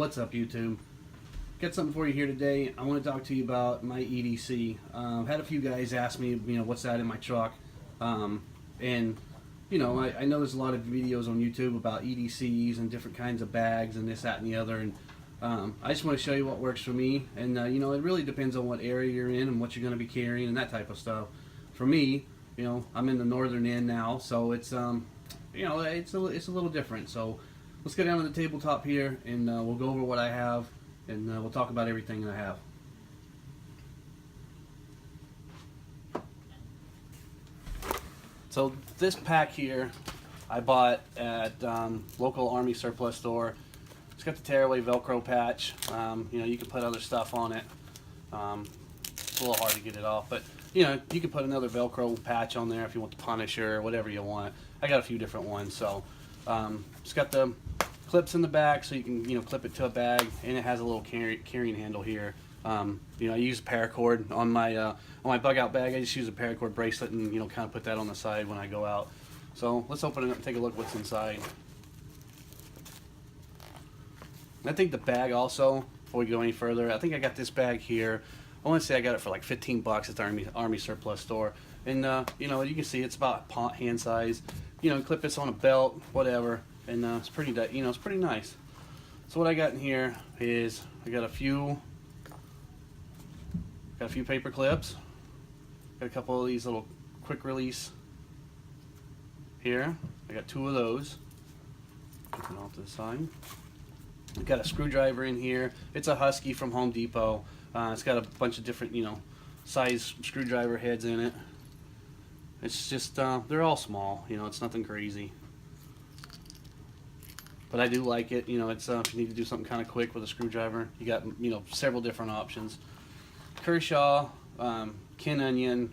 What's up, YouTube? Got something for you here today. I want to talk to you about my EDC. Had a few guys ask me, what's that in my truck? And I know there's a lot of videos on YouTube about EDCs and different kinds of bags and this, that, and the other. And I just want to show you what works for me. And it really depends on what area you're in and what you're going to be carrying and that type of stuff. For me, I'm in the northern end now, so it's it's a little different. So let's get down to the tabletop here, and we'll go over what I have, and we'll talk about everything I have. So this pack here, I bought at local Army surplus store. It's got the tearaway Velcro patch. You can put other stuff on it. It's a little hard to get it off, but you can put another Velcro patch on there if you want the Punisher or whatever you want. I got a few different ones. So it's got the clips in the back, so you can clip it to a bag, and it has a little carrying handle here. I use paracord on my bug out bag. I just use a paracord bracelet and kind of put that on the side when I go out. So let's open it up and take a look what's inside. I think the bag also, before we go any further, I think I got this bag here. I want to say I got it for like 15 bucks at the Army surplus store, and you can see it's about hand size. Clip this on a belt, whatever, and it's pretty it's pretty nice. So what I got in here is I got a few paper clips, got a couple of these little quick release here. I got 2 of those. Put them off to the side. I've got a screwdriver in here. It's a Husky from Home Depot. It's got a bunch of different size screwdriver heads in it. It's just they're all small. It's nothing crazy. But I do like it. It's if you need to do something kind of quick with a screwdriver, you got several different options. Kershaw, Kin Onion,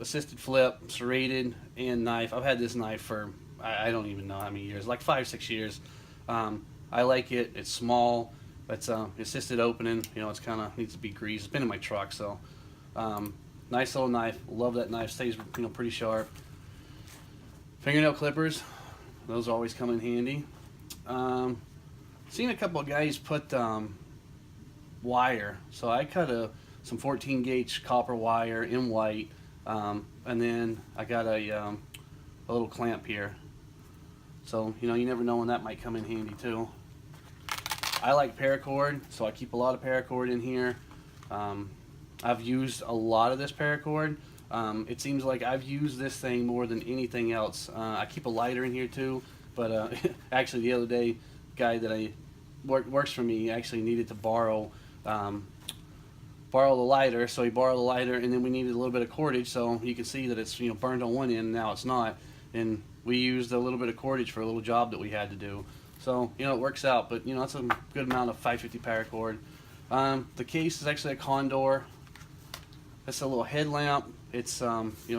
assisted flip, serrated, and knife. I've had this knife for I don't even know how many years, like 5-6 years. I like it. It's small. It's assisted opening. It's kind of needs to be greased. It's been in my truck, so nice little knife. Love that knife. Stays pretty sharp. Fingernail clippers. Those always come in handy. Seen a couple of guys put wire. So I cut some 14 gauge copper wire in white, and then I got a little clamp here. So you never know when that might come in handy too. I like paracord, so I keep a lot of paracord in here. I've used a lot of this paracord. It seems like I've used this thing more than anything else. I keep a lighter in here too, but actually the other day, guy that works for me actually needed to borrow the lighter, so he borrowed the lighter, and then we needed a little bit of cordage, so you can see that it's burned on one end, and now it's not, and we used a little bit of cordage for a little job that we had to do. So it works out, but it's a good amount of 550 paracord. The case is actually a Condor. That's a little headlamp. It's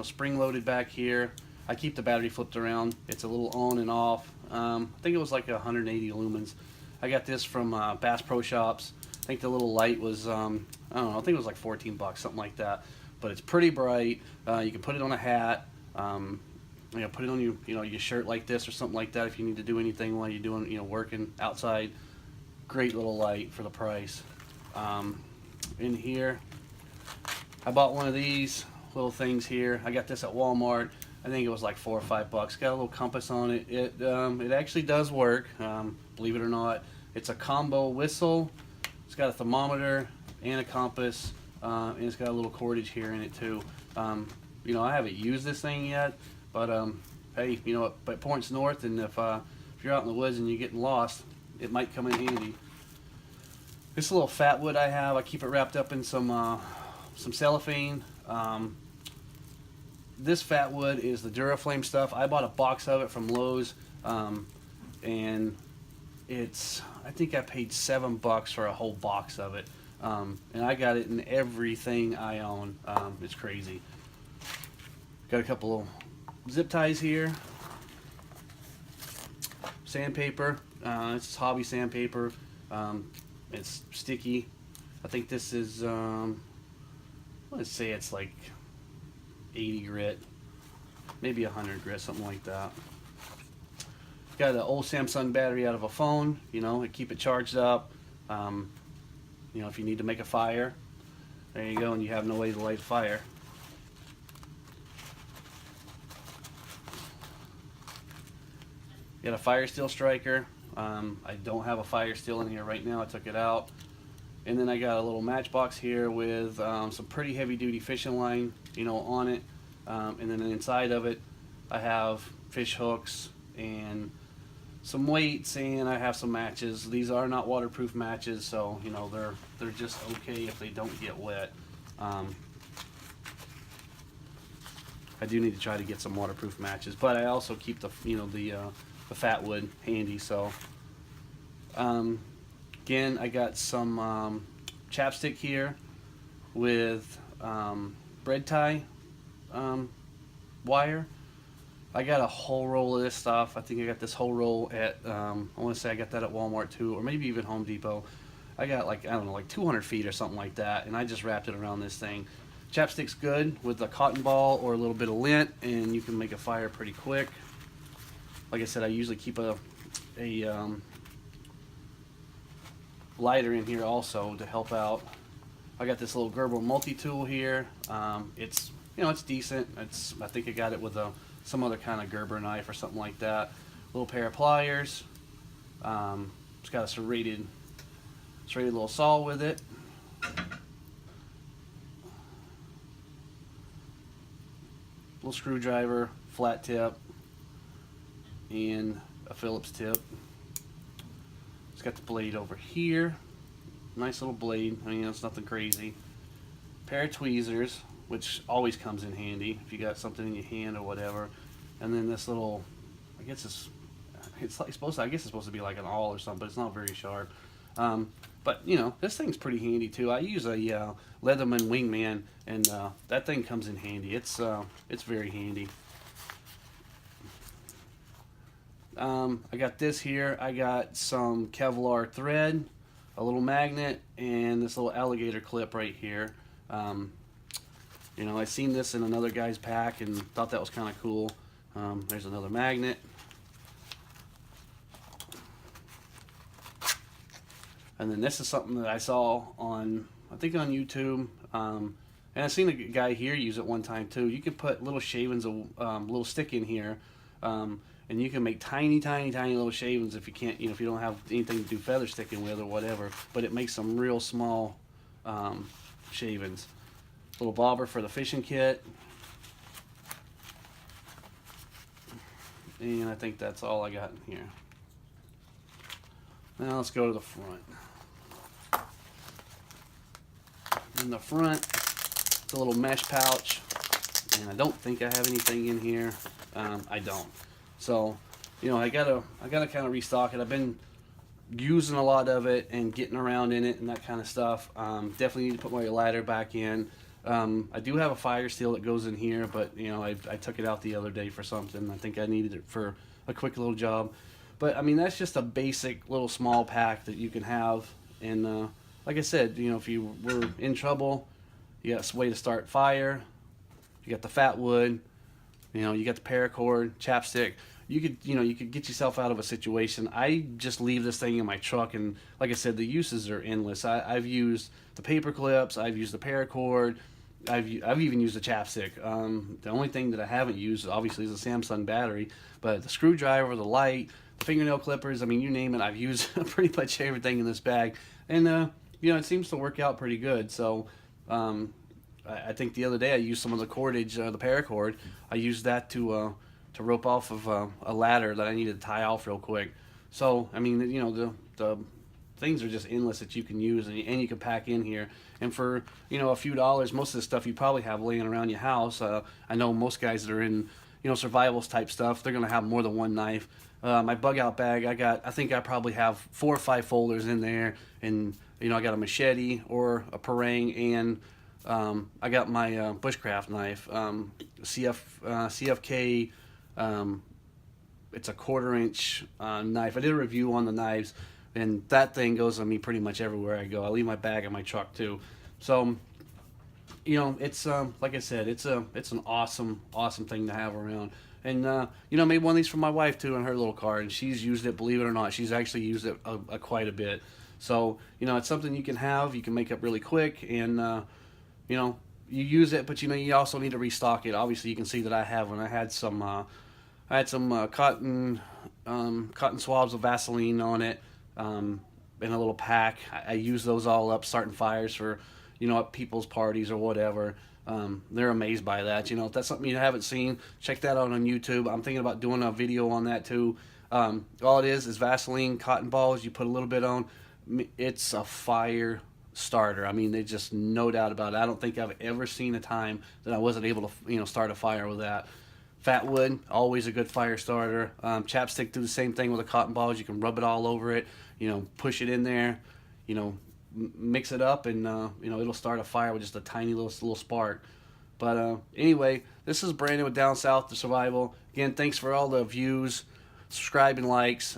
spring loaded back here. I keep the battery flipped around. It's a little on and off. I think it was like 180 lumens. I got this from Bass Pro Shops. I think the little light was I don't know. I think it was like 14 bucks, something like that. But it's pretty bright. You can put it on a hat. Put it on your shirt like this or something like that if you need to do anything while you're doing working outside. Great little light for the price. In here, I bought one of these little things here. I got this at Walmart. I think it was like 4 or 5 bucks. Got a little compass on it. It actually does work, believe it or not. It's a combo whistle. It's got a thermometer and a compass, and it's got a little cordage here in it too. I haven't used this thing yet, but hey, it points north, and if you're out in the woods and you're getting lost, it might come in handy. This little fat wood I have, I keep it wrapped up in some cellophane. This fat wood is the Duraflame stuff. I bought a box of it from Lowe's, and I think I paid 7 bucks for a whole box of it, and I got it in everything I own. It's crazy. Got a couple of zip ties here. Sandpaper. It's hobby sandpaper. It's sticky. I think this is let's say it's like 80 grit, maybe 100 grit, something like that. got an old Samsung battery out of a phone, you know, and keep it charged up. You know, if you need to make a fire, there you go, and you have no way to light a fire. Got a fire steel striker. I don't have a fire steel in here right now. I took it out. And then I got a little matchbox here with some pretty heavy duty fishing line, you know, on it. And then inside of it, I have fish hooks and some weights, and I have some matches. These are not waterproof matches, so you know they're just okay if they don't get wet. I do need to try to get some waterproof matches, but I also keep the the fat wood handy. So again, I got some chapstick here with bread tie wire. I got a whole roll of this stuff. I think I got this whole roll at, I want to say I got that at Walmart too, or maybe even Home Depot. I got like, I don't know, like 200 feet or something like that, and I just wrapped it around this thing. Chapstick's good with a cotton ball or a little bit of lint, and you can make a fire pretty quick. Like I said, I usually keep a lighter in here also to help out. I got this little Gerber multi-tool here. It's, you know, it's decent. I think I got it with some other kind of Gerber knife or something like that. Little pair of pliers. It's got a serrated little saw with it. Little screwdriver, flat tip, and a Phillips tip. It's got the blade over here. Nice little blade. I mean, it's nothing crazy. Pair of tweezers, which always comes in handy if you got something in your hand or whatever. And then this little, I guess it's like supposed to be like an awl or something, but it's not very sharp. But you know, this thing's pretty handy too. I use a Leatherman Wingman, and that thing comes in handy. It's very handy. I got this here. I got some Kevlar thread, a little magnet, and this little alligator clip right here. You know, I seen this in another guy's pack and thought that was kind of cool. There's another magnet. And then this is something that I saw on, I think on YouTube. And I seen a guy here use it one time too. You can put little shavings of little stick in here, and you can make tiny little shavings if you can't, you know, if you don't have anything to do feather sticking with or whatever. But it makes some real small shavings. Little bobber for the fishing kit. And I think that's all I got in here. Now let's go to the front. In the front, it's a little mesh pouch, and I don't think I have anything in here. I don't. So, you know, I gotta kind of restock it. I've been using a lot of it and getting around in it and that kind of stuff. Definitely need to put my ladder back in. I do have a fire steel that goes in here, but you know, I took it out the other day for something. I think I needed it for a quick little job. But I mean, that's just a basic little small pack that you can have. And like I said, you know, if you were in trouble, you got a way to start fire. You got the fat wood. You know, you got the paracord, chapstick. You could get yourself out of a situation. I just leave this thing in my truck, and like I said, the uses are endless. I've used the paper clips. I've used the paracord. I've even used the chapstick. The only thing that I haven't used, obviously, is the Samsung battery. But the screwdriver, the light, the fingernail clippers, I mean, you name it, I've used pretty much everything in this bag. And, you know, it seems to work out pretty good. So, I think the other day I used some of the cordage, the paracord. I used that to rope off of a ladder that I needed to tie off real quick. So, I mean, you know, the things are just endless that you can use, and you can pack in here. And for, you know, a few dollars, most of the stuff you probably have laying around your house. I know most guys that are in, you know, survivals type stuff, they're going to have more than one knife. My bug out bag, I think I probably have 4 or 5 folders in there, and, you know, I got a machete or a parang, and I got my bushcraft knife, CFK. It's a 1/4 inch knife. I did a review on the knives, and that thing goes on me pretty much everywhere I go. I leave my bag in my truck too. So, you know, it's like I said, it's an awesome thing to have around. And you know, made one of these for my wife too in her little car, and she's used it. Believe it or not, she's actually used it quite a bit. So you know, it's something you can have. You can make up really quick, and you know, you use it, but you know, you also need to restock it. Obviously, you can see that I have one. I had some cotton swabs of Vaseline on it in a little pack. I use those all up, starting fires for, you know, at people's parties or whatever. They're amazed by that. You know, if that's something you haven't seen, check that out on YouTube. I'm thinking about doing a video on that too. All it is Vaseline, cotton balls. You put a little bit on. It's a fire starter. I mean, there's just no doubt about it. I don't think I've ever seen a time that I wasn't able to, you know, start a fire with that. Fat wood, always a good fire starter. Chapstick, do the same thing with the cotton balls. You can rub it all over it. You know, push it in there. You know, mix it up, and you know, it'll start a fire with just a tiny little spark. But anyway, this is Brandon with Down South to Survival. Again, thanks for all the views, subscribe and likes.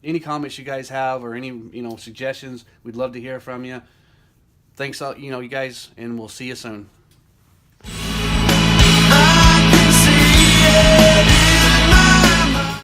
Any comments you guys have or any, you know, suggestions, we'd love to hear from you. Thanks, you know, you guys, and we'll see you soon.